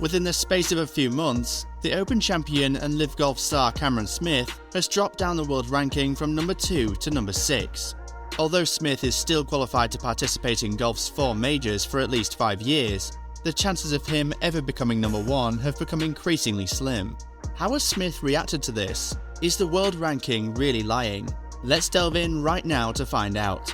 Within the space of a few months, the Open champion and LIV Golf star Cameron Smith has dropped down the world ranking from number 2 to number 6. Although Smith is still qualified to participate in golf's 4 majors for at least 5 years, the chances of him ever becoming number 1 have become increasingly slim. How has Smith reacted to this? Is the world ranking really lying? Let's delve in right now to find out.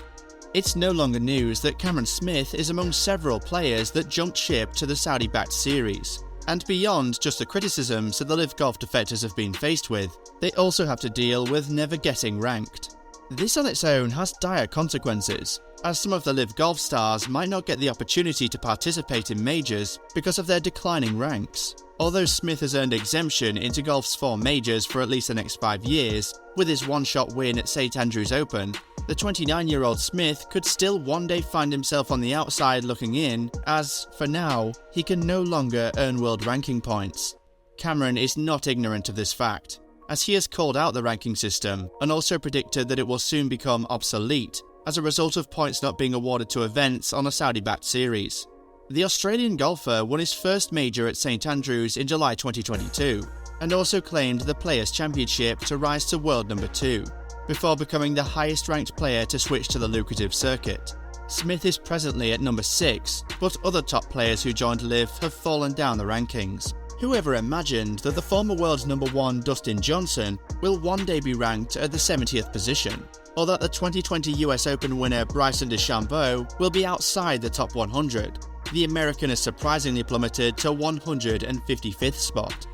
It's no longer news that Cameron Smith is among several players that jumped ship to the Saudi-backed series. And beyond just the criticisms that the LIV Golf defectors have been faced with, they also have to deal with never getting ranked. This on its own has dire consequences, as some of the LIV Golf stars might not get the opportunity to participate in majors because of their declining ranks. Although Smith has earned exemption into golf's 4 majors for at least the next 5 years, with his one-shot win at St Andrews Open, the 29-year-old Smith could still one day find himself on the outside looking in, as, for now, he can no longer earn world ranking points. Cameron is not ignorant of this fact, as he has called out the ranking system and also predicted that it will soon become obsolete as a result of points not being awarded to events on a Saudi-backed series. The Australian golfer won his first major at St Andrews in July 2022 and also claimed the Players' Championship to rise to world number 2, before becoming the highest ranked player to switch to the lucrative circuit. Smith is presently at number 6, but other top players who joined LIV have fallen down the rankings. Whoever imagined that the former world's number 1 Dustin Johnson will one day be ranked at the 70th position, or that the 2020 US Open winner Bryson DeChambeau will be outside the top 100. The American has surprisingly plummeted to 155th spot.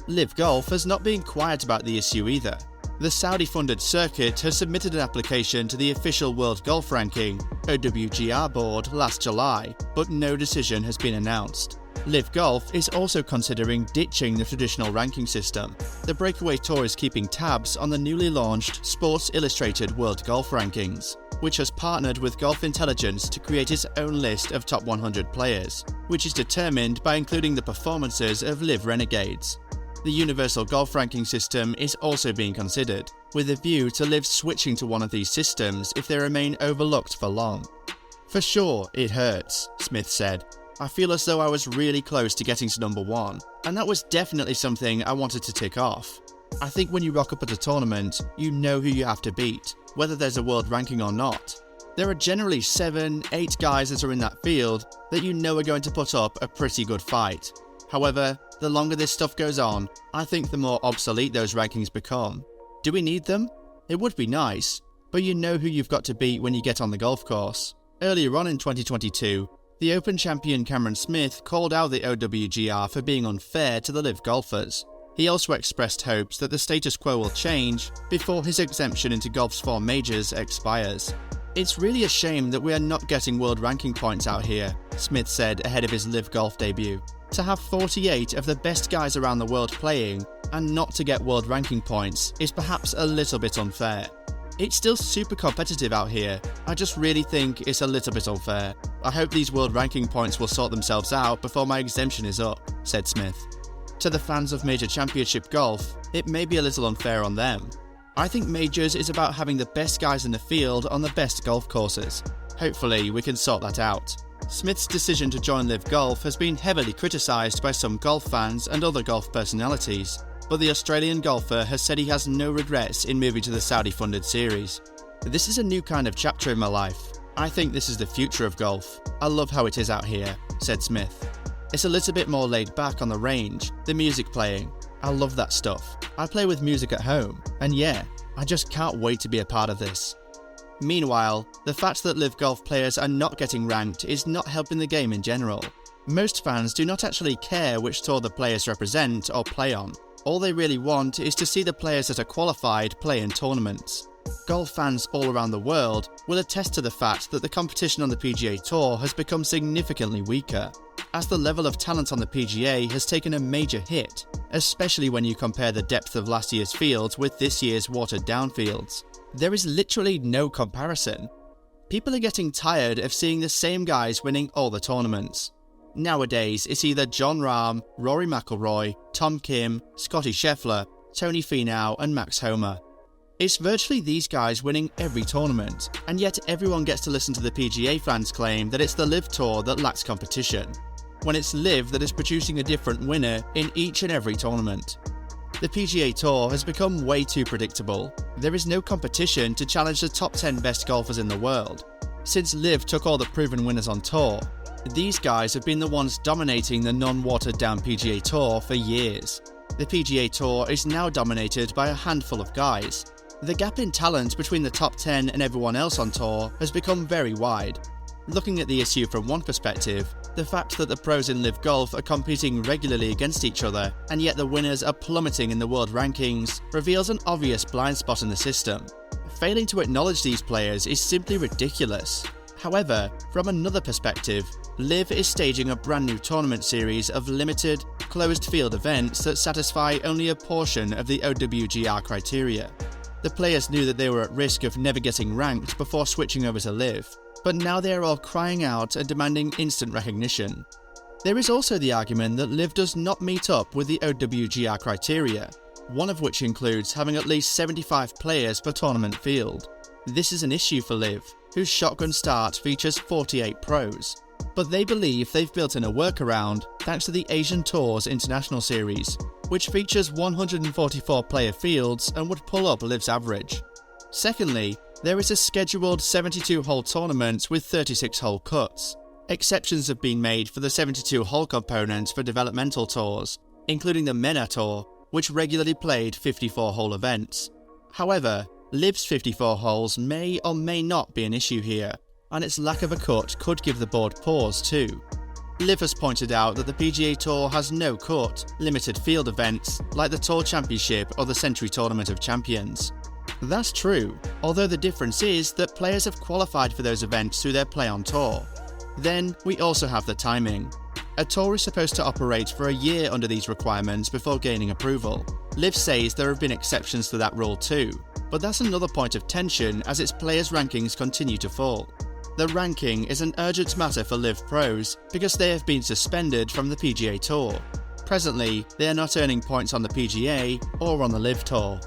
LIV Golf has not been quiet about the issue either. The Saudi-funded circuit has submitted an application to the official World Golf Ranking (OWGR) board last July, but no decision has been announced. LIV Golf is also considering ditching the traditional ranking system. The Breakaway Tour is keeping tabs on the newly launched Sports Illustrated World Golf Rankings, which has partnered with Golf Intelligence to create its own list of top 100 players, which is determined by including the performances of LIV Renegades. The Universal Golf Ranking System is also being considered, with a view to LIV switching to one of these systems if they remain overlooked for long. "For sure, it hurts," Smith said. "I feel as though I was really close to getting to number 1, and that was definitely something I wanted to tick off. I think when you rock up at a tournament, you know who you have to beat, whether there's a world ranking or not. There are generally 7-8 guys that are in that field that you know are going to put up a pretty good fight. However, the longer this stuff goes on, I think the more obsolete those rankings become. Do we need them? It would be nice, but you know who you've got to beat when you get on the golf course." Earlier on in 2022, the Open champion Cameron Smith called out the OWGR for being unfair to the LIV golfers. He also expressed hopes that the status quo will change before his exemption into golf's 4 majors expires. "It's really a shame that we are not getting world ranking points out here," Smith said ahead of his LIV Golf debut. "To have 48 of the best guys around the world playing and not to get world ranking points is perhaps a little bit unfair. It's still super competitive out here, I just really think it's a little bit unfair. I hope these world ranking points will sort themselves out before my exemption is up," said Smith. To the fans of Major Championship golf, it may be a little unfair on them. "I think majors is about having the best guys in the field on the best golf courses. Hopefully we can sort that out." Smith's decision to join LIV Golf has been heavily criticised by some golf fans and other golf personalities, but the Australian golfer has said he has no regrets in moving to the Saudi-funded series. "This is a new kind of chapter in my life. I think this is the future of golf. I love how it is out here," said Smith. "It's a little bit more laid back on the range, the music playing. I love that stuff. I play with music at home, and yeah, I just can't wait to be a part of this." Meanwhile, the fact that LIV Golf players are not getting ranked is not helping the game in general. Most fans do not actually care which tour the players represent or play on. All they really want is to see the players that are qualified play in tournaments. Golf fans all around the world will attest to the fact that the competition on the PGA Tour has become significantly weaker, as the level of talent on the PGA has taken a major hit, especially when you compare the depth of last year's fields with this year's watered-down fields. There is literally no comparison. People are getting tired of seeing the same guys winning all the tournaments. Nowadays, it's either Jon Rahm, Rory McIlroy, Tom Kim, Scottie Scheffler, Tony Finau and Max Homa. It's virtually these guys winning every tournament, and yet everyone gets to listen to the PGA fans claim that it's the LIV Tour that lacks competition. when it's LIV that is producing a different winner in each and every tournament. The PGA Tour has become way too predictable. There is no competition to challenge the top 10 best golfers in the world. Since LIV took all the proven winners on tour, these guys have been the ones dominating the non-watered down PGA Tour for years. The PGA Tour is now dominated by a handful of guys. The gap in talent between the top 10 and everyone else on tour has become very wide. Looking at the issue from one perspective, the fact that the pros in LIV Golf are competing regularly against each other, and yet the winners are plummeting in the world rankings, reveals an obvious blind spot in the system. Failing to acknowledge these players is simply ridiculous. However, from another perspective, LIV is staging a brand new tournament series of limited, closed field events that satisfy only a portion of the OWGR criteria. The players knew that they were at risk of never getting ranked before switching over to LIV, but now they are all crying out and demanding instant recognition. There is also the argument that LIV does not meet up with the OWGR criteria, one of which includes having at least 75 players per tournament field. This is an issue for LIV, whose shotgun start features 48 pros, but they believe they've built in a workaround thanks to the Asian Tours International Series, which features 144 player fields and would pull up LIV's average. Secondly, there is a scheduled 72-hole tournament with 36-hole cuts. Exceptions have been made for the 72-hole component for developmental tours, including the MENA Tour, which regularly played 54-hole events. However, LIV's 54 holes may or may not be an issue here, and its lack of a cut could give the board pause too. LIV has pointed out that the PGA Tour has no cut, limited field events like the Tour Championship or the Century Tournament of Champions. That's true, although the difference is that players have qualified for those events through their play on tour. Then we also have the timing. A tour is supposed to operate for a year under these requirements before gaining approval. LIV says there have been exceptions to that rule too, but that's another point of tension as its players' rankings continue to fall. The ranking is an urgent matter for LIV pros because they have been suspended from the PGA Tour. Presently, they are not earning points on the PGA or on the LIV Tour.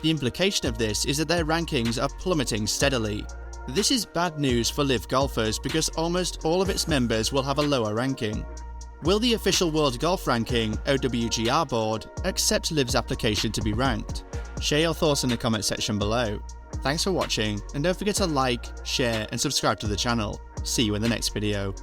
The implication of this is that their rankings are plummeting steadily. This is bad news for LIV golfers because almost all of its members will have a lower ranking. Will the official World Golf Ranking OWGR board accept LIV's application to be ranked? Share your thoughts in the comment section below. Thanks for watching, and don't forget to like, share and subscribe to the channel. See you in the next video.